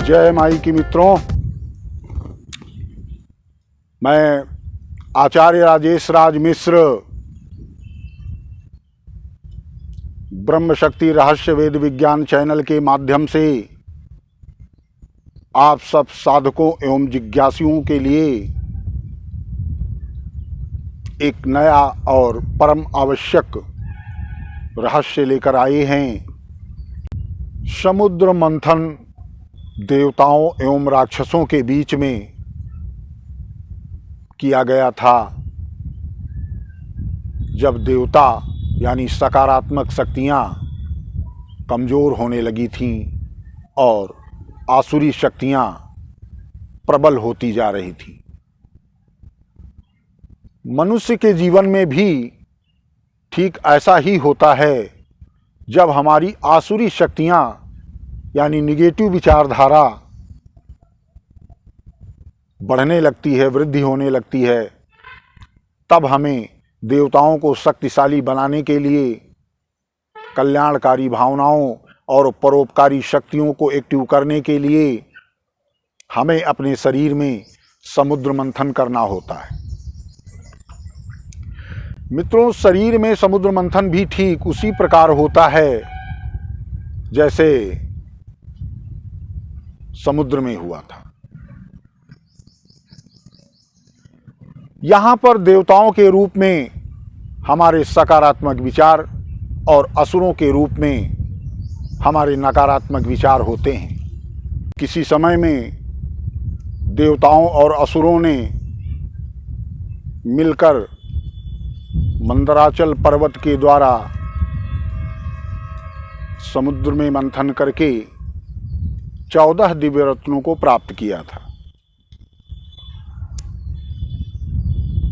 जय माई की मित्रों, मैं आचार्य राजेश राज मिश्र ब्रह्म शक्ति रहस्य वेद विज्ञान चैनल के माध्यम से आप सब साधकों एवं जिज्ञासुओं के लिए एक नया और परम आवश्यक रहस्य लेकर आए हैं। समुद्र मंथन देवताओं एवं राक्षसों के बीच में किया गया था, जब देवता यानी सकारात्मक शक्तियां कमजोर होने लगी थीं और आसुरी शक्तियां प्रबल होती जा रही थीं। मनुष्य के जीवन में भी ठीक ऐसा ही होता है। जब हमारी आसुरी शक्तियां यानी निगेटिव विचारधारा बढ़ने लगती है, वृद्धि होने लगती है, तब हमें देवताओं को शक्तिशाली बनाने के लिए कल्याणकारी भावनाओं और परोपकारी शक्तियों को एक्टिव करने के लिए हमें अपने शरीर में समुद्र मंथन करना होता है। मित्रों, शरीर में समुद्र मंथन भी ठीक उसी प्रकार होता है जैसे समुद्र में हुआ था। यहां पर देवताओं के रूप में हमारे सकारात्मक विचार और असुरों के रूप में हमारे नकारात्मक विचार होते हैं। किसी समय में देवताओं और असुरों ने मिलकर मंदराचल पर्वत के द्वारा समुद्र में मंथन करके 14 दिव्य रत्नों को प्राप्त किया था।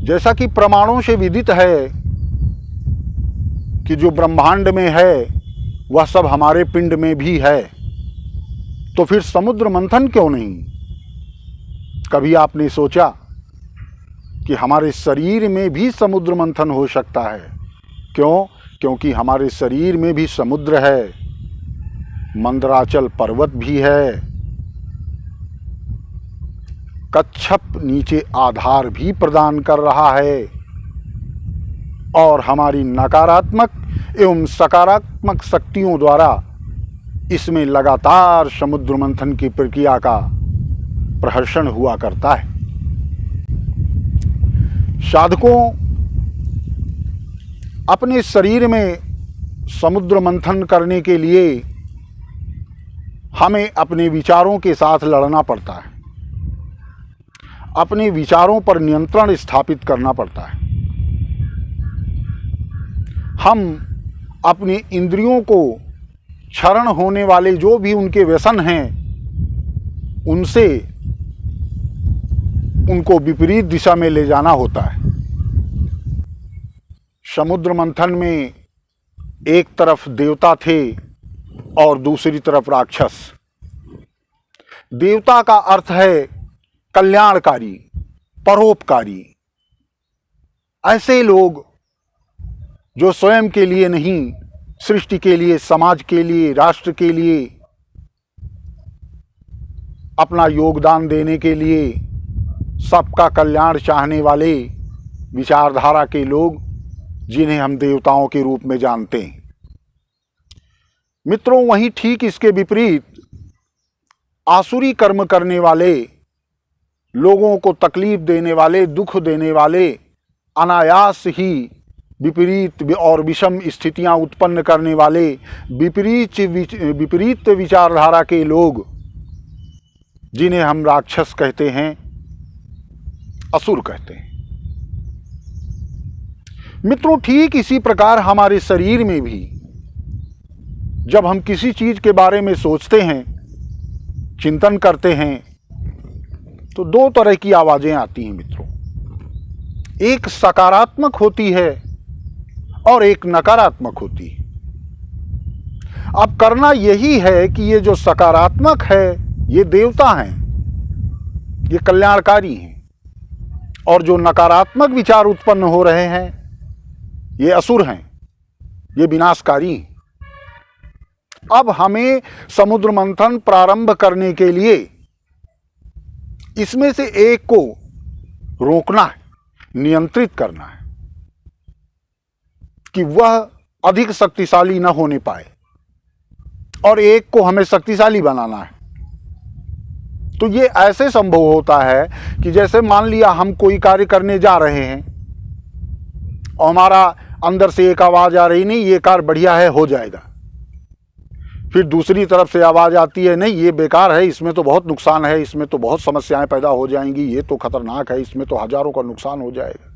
जैसा कि प्रमाणों से विदित है कि जो ब्रह्मांड में है वह सब हमारे पिंड में भी है, तो फिर समुद्र मंथन क्यों नहीं? कभी आपने सोचा कि हमारे शरीर में भी समुद्र मंथन हो सकता है? क्यों? क्योंकि हमारे शरीर में भी समुद्र है, मंदराचल पर्वत भी है, कच्छप नीचे आधार भी प्रदान कर रहा है, और हमारी नकारात्मक एवं सकारात्मक शक्तियों द्वारा इसमें लगातार समुद्र मंथन की प्रक्रिया का प्रहर्षण हुआ करता है। साधकों, अपने शरीर में समुद्र मंथन करने के लिए हमें अपने विचारों के साथ लड़ना पड़ता है, अपने विचारों पर नियंत्रण स्थापित करना पड़ता है। हम अपनी इंद्रियों को क्षरण होने वाले जो भी उनके व्यसन हैं, उनसे उनको विपरीत दिशा में ले जाना होता है। समुद्र मंथन में एक तरफ देवता थे और दूसरी तरफ राक्षस। देवता का अर्थ है कल्याणकारी, परोपकारी। ऐसे लोग जो स्वयं के लिए नहीं, सृष्टि के लिए, समाज के लिए, राष्ट्र के लिए अपना योगदान देने के लिए, सबका कल्याण चाहने वाले विचारधारा के लोग, जिन्हें हम देवताओं के रूप में जानते हैं। मित्रों, वहीं ठीक इसके विपरीत आसुरी कर्म करने वाले, लोगों को तकलीफ देने वाले, दुख देने वाले, अनायास ही विपरीत और विषम स्थितियां उत्पन्न करने वाले विपरीत विचारधारा के लोग, जिन्हें हम राक्षस कहते हैं, असुर कहते हैं। मित्रों, ठीक इसी प्रकार हमारे शरीर में भी जब हम किसी चीज के बारे में सोचते हैं, चिंतन करते हैं, तो दो तरह की आवाजें आती हैं मित्रों। एक सकारात्मक होती है और एक नकारात्मक होती है। अब करना यही है कि ये जो सकारात्मक है ये देवता हैं, ये कल्याणकारी हैं, और जो नकारात्मक विचार उत्पन्न हो रहे हैं ये असुर हैं, ये विनाशकारी हैं। अब हमें समुद्र मंथन प्रारंभ करने के लिए इसमें से एक को रोकना है, नियंत्रित करना है कि वह अधिक शक्तिशाली न होने पाए, और एक को हमें शक्तिशाली बनाना है। तो ये ऐसे संभव होता है कि जैसे मान लिया हम कोई कार्य करने जा रहे हैं और हमारा अंदर से एक आवाज़ आ रही, नहीं ये कार्य बढ़िया है, हो जाएगा। फिर दूसरी तरफ से आवाज़ आती है, नहीं ये बेकार है, इसमें तो बहुत नुकसान है, इसमें तो बहुत समस्याएं पैदा हो जाएंगी, ये तो खतरनाक है, इसमें तो हजारों का नुकसान हो जाएगा,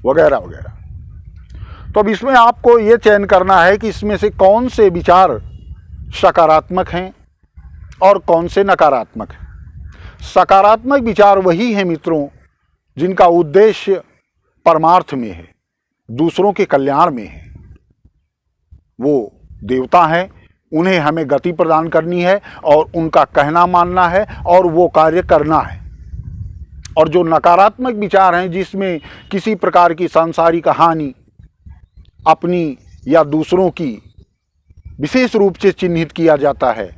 वगैरह वगैरह। तो अब इसमें आपको ये चयन करना है कि इसमें से कौन से विचार सकारात्मक हैं और कौन से नकारात्मक हैं। सकारात्मक विचार वही हैं मित्रों जिनका उद्देश्य परमार्थ में है, दूसरों के कल्याण में है। वो देवता हैं, उन्हें हमें गति प्रदान करनी है और उनका कहना मानना है और वो कार्य करना है। और जो नकारात्मक विचार हैं जिसमें किसी प्रकार की सांसारिक हानि अपनी या दूसरों की विशेष रूप से चिन्हित किया जाता है,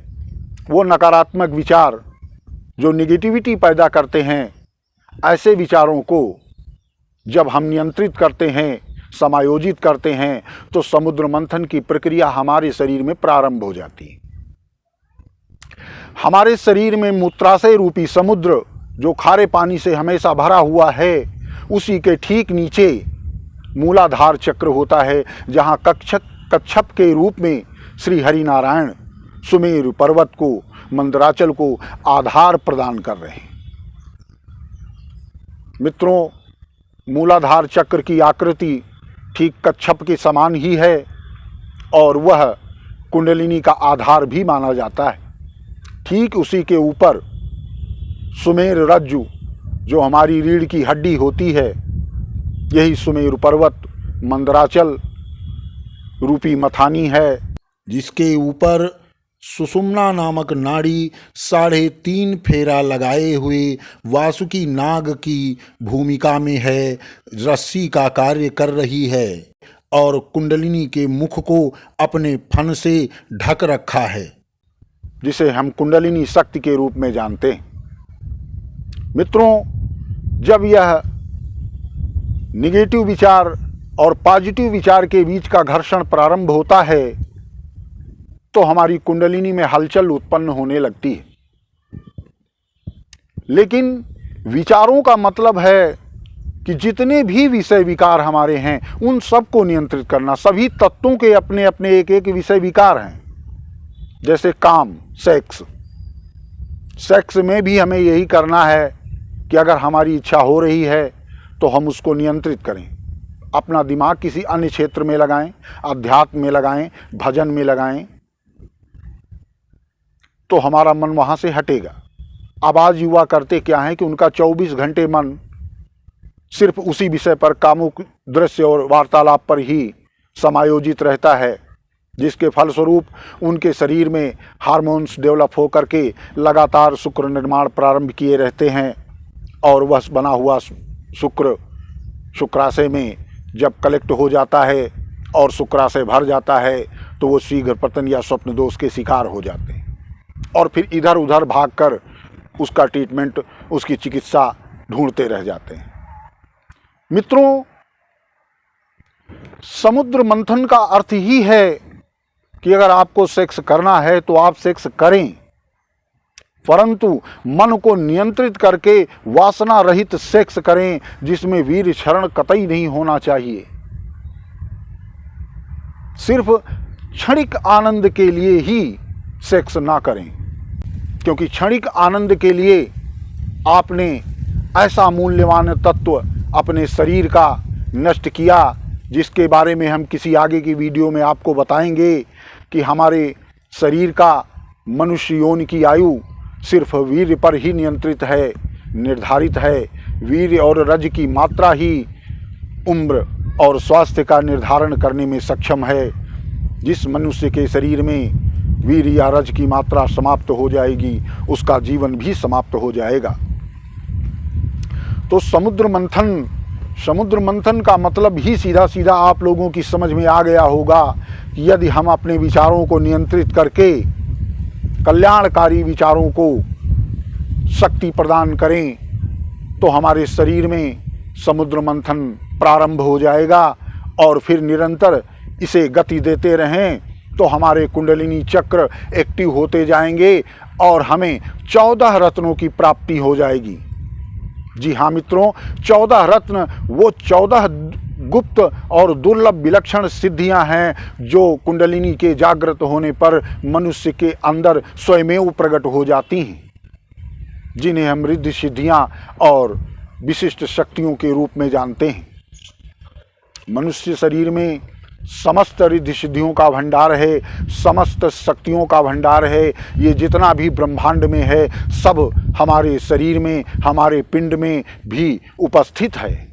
वो नकारात्मक विचार जो नेगेटिविटी पैदा करते हैं, ऐसे विचारों को जब हम नियंत्रित करते हैं, समायोजित करते हैं, तो समुद्र मंथन की प्रक्रिया हमारे शरीर में प्रारंभ हो जाती है। हमारे शरीर में मूत्राशय रूपी समुद्र जो खारे पानी से हमेशा भरा हुआ है, उसी के ठीक नीचे मूलाधार चक्र होता है, जहाँ कच्छप के रूप में श्री हरिनारायण सुमेरु पर्वत को, मंदराचल को आधार प्रदान कर रहे हैं। मित्रों, मूलाधार चक्र की आकृति ठीक कच्छप के समान ही है और वह कुंडलिनी का आधार भी माना जाता है। ठीक उसी के ऊपर सुमेर रज्जु जो हमारी रीढ़ की हड्डी होती है, यही सुमेरु पर्वत मंदराचल रूपी मथानी है, जिसके ऊपर सुषुम्ना नामक नाड़ी 3.5 फेरा लगाए हुए वासुकी नाग की भूमिका में है, रस्सी का कार्य कर रही है और कुंडलिनी के मुख को अपने फन से ढक रखा है, जिसे हम कुंडलिनी शक्ति के रूप में जानते हैं। मित्रों, जब यह निगेटिव विचार और पॉजिटिव विचार के बीच का घर्षण प्रारंभ होता है, तो हमारी कुंडलिनी में हलचल उत्पन्न होने लगती है। लेकिन विचारों का मतलब है कि जितने भी विषय विकार हमारे हैं, उन सबको नियंत्रित करना। सभी तत्वों के अपने अपने एक एक विषय विकार हैं। जैसे काम, सेक्स में भी हमें यही करना है कि अगर हमारी इच्छा हो रही है तो हम उसको नियंत्रित करें, अपना दिमाग किसी अन्य क्षेत्र में लगाएं, अध्यात्म में लगाएं, भजन में लगाएं, तो हमारा मन वहाँ से हटेगा। अब आज युवा करते क्या है कि उनका 24 घंटे मन सिर्फ उसी विषय पर, कामुक दृश्य और वार्तालाप पर ही समायोजित रहता है, जिसके फलस्वरूप उनके शरीर में हार्मोन्स डेवलप हो करके लगातार शुक्र निर्माण प्रारंभ किए रहते हैं और वह बना हुआ शुक्र शुक्राशय में जब कलेक्ट हो जाता है और शुक्राशय भर जाता है, तो वो शीघ्र पतन या स्वप्न दोष के शिकार हो जाते हैं और फिर इधर उधर भागकर उसका ट्रीटमेंट, उसकी चिकित्सा ढूंढते रह जाते हैं। मित्रों, समुद्र मंथन का अर्थ ही है कि अगर आपको सेक्स करना है तो आप सेक्स करें, परंतु मन को नियंत्रित करके वासना रहित सेक्स करें, जिसमें वीर क्षरण कतई नहीं होना चाहिए। सिर्फ क्षणिक आनंद के लिए ही सेक्स ना करें, क्योंकि क्षणिक आनंद के लिए आपने ऐसा मूल्यवान तत्व अपने शरीर का नष्ट किया, जिसके बारे में हम किसी आगे की वीडियो में आपको बताएंगे कि हमारे शरीर का मनुष्य योनि की आयु सिर्फ वीर्य पर ही नियंत्रित है, निर्धारित है। वीर्य और रज की मात्रा ही उम्र और स्वास्थ्य का निर्धारण करने में सक्षम है। जिस मनुष्य के शरीर में वीर्य या रज की मात्रा समाप्त हो जाएगी, उसका जीवन भी समाप्त हो जाएगा। तो समुद्र मंथन समुद्र मंथन का मतलब ही सीधा सीधा आप लोगों की समझ में आ गया होगा कि यदि हम अपने विचारों को नियंत्रित करके कल्याणकारी विचारों को शक्ति प्रदान करें तो हमारे शरीर में समुद्र मंथन प्रारंभ हो जाएगा और फिर निरंतर इसे गति देते रहें तो हमारे कुंडलिनी चक्र एक्टिव होते जाएंगे और हमें 14 रत्नों की प्राप्ति हो जाएगी। जी हाँ मित्रों, 14 रत्न वो 14 गुप्त और दुर्लभ विलक्षण सिद्धियां हैं जो कुंडलिनी के जागृत होने पर मनुष्य के अंदर स्वयमेव प्रकट हो जाती हैं, जिन्हें हम रिद्धि सिद्धियां और विशिष्ट शक्तियों के रूप में जानते हैं। मनुष्य शरीर में समस्त रिद्धि सिद्धियों का भंडार है, समस्त शक्तियों का भंडार है। ये जितना भी ब्रह्मांड में है सब हमारे शरीर में, हमारे पिंड में भी उपस्थित है।